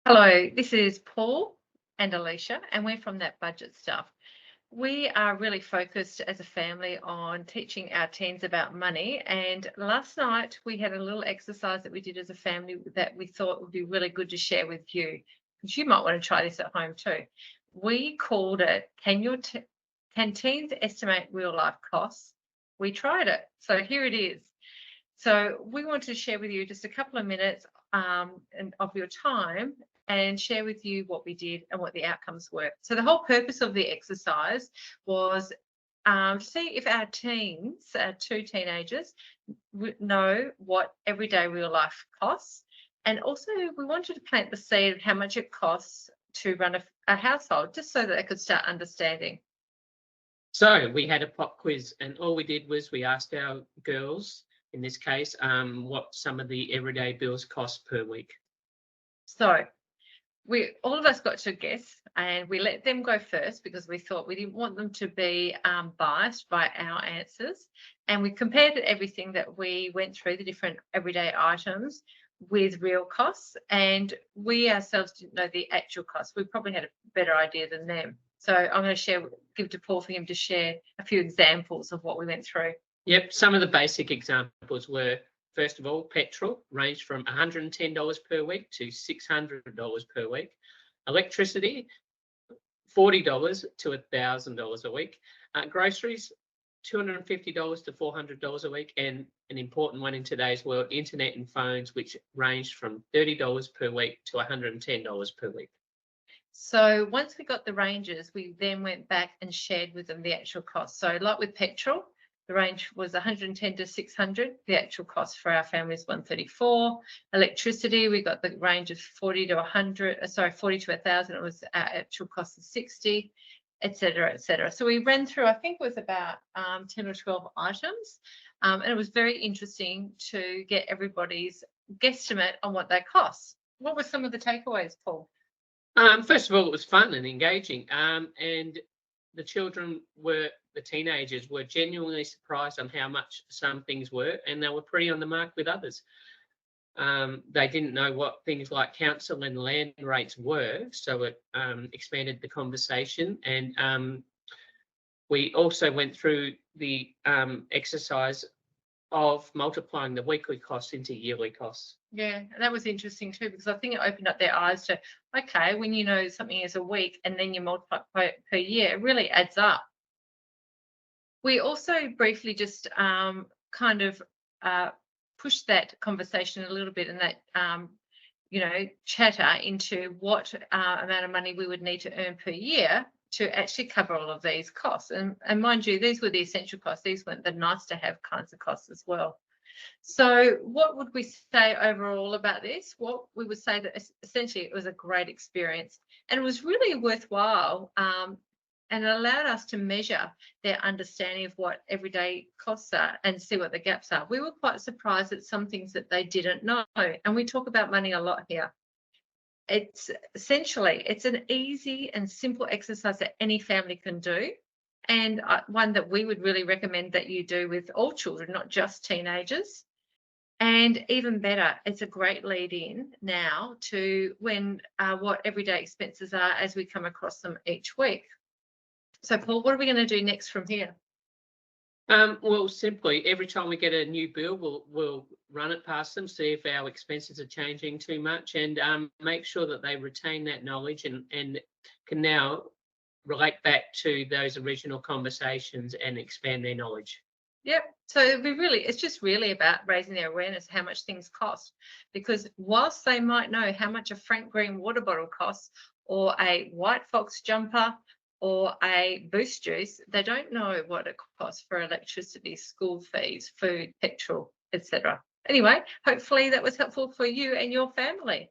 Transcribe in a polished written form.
Hello, this is Paul and Alicia, and we're from That Budget Stuff. We are really focused as a family on teaching our teens about money. And last night we had a little exercise that we did as a family that we thought would be really good to share with you, because you might want to try this at home too. We called it Can Teens Estimate Real Life Costs? We tried it. So here it is. So we want to share with you just a couple of minutes of your time and share with you what we did and what the outcomes were. So the whole purpose of the exercise was to see if our teens, our two teenagers, know what everyday real life costs. And also we wanted to plant the seed of how much it costs to run a household, just so that they could start understanding. So we had a pop quiz, and all we did was we asked our girls, in this case, what some of the everyday bills cost per week. So all of us got to guess, and we let them go first because we thought we didn't want them to be biased by our answers. And we compared everything that we went through, the different everyday items, with real costs, and we ourselves didn't know the actual cost. We probably had a better idea than them. So I'm going to give to Paul for him to share a few examples of what we went through. Yep, some of the basic examples were, first of all, petrol ranged from $110 per week to $600 per week. Electricity, $40 to $1,000 a week. Groceries, $250 to $400 a week. And an important one in today's world, internet and phones, which ranged from $30 per week to $110 per week. So once we got the ranges, we then went back and shared with them the actual cost. So like with petrol, the range was 110 to 600. The actual cost for our family is 134. Electricity, we got the range of 40 to 1,000. It was our actual cost of 60, etc., etc. So we ran through, I think it was about 10 or 12 items. And it was very interesting to get everybody's guesstimate on what they cost. What were some of the takeaways, Paul? First of all, it was fun and engaging. And the teenagers were genuinely surprised on how much some things were, and they were pretty on the mark with others. They didn't know what things like council and land rates were, so it expanded the conversation. And we also went through the exercise of multiplying the weekly costs into yearly costs. Yeah, and that was interesting too, because I think it opened up their eyes to, okay, when you know something is a week and then you multiply per year, it really adds up. We also briefly just kind of pushed that conversation a little bit, and that chatter into what amount of money we would need to earn per year to actually cover all of these costs. And mind you, these were the essential costs. These weren't the nice to have kinds of costs as well. So what would we say overall about this? What we would say that essentially it was a great experience, and it was really worthwhile, and it allowed us to measure their understanding of what everyday costs are and see what the gaps are. We were quite surprised at some things that they didn't know, and we talk about money a lot here. It's an easy and simple exercise that any family can do, and one that we would really recommend that you do with all children, not just teenagers. And even better, it's a great lead in now to what everyday expenses are as we come across them each week. So Paul, what are we going to do next from here? Well, simply every time we get a new bill, we'll run it past them, see if our expenses are changing too much, and make sure that they retain that knowledge and can now relate back to those original conversations and expand their knowledge. Yep. So it's just really about raising their awareness of how much things cost, because whilst they might know how much a Frank Green water bottle costs, or a White Fox jumper, or a Boost juice, they don't know what it costs for electricity, school fees, food, petrol, etc. Anyway, hopefully that was helpful for you and your family.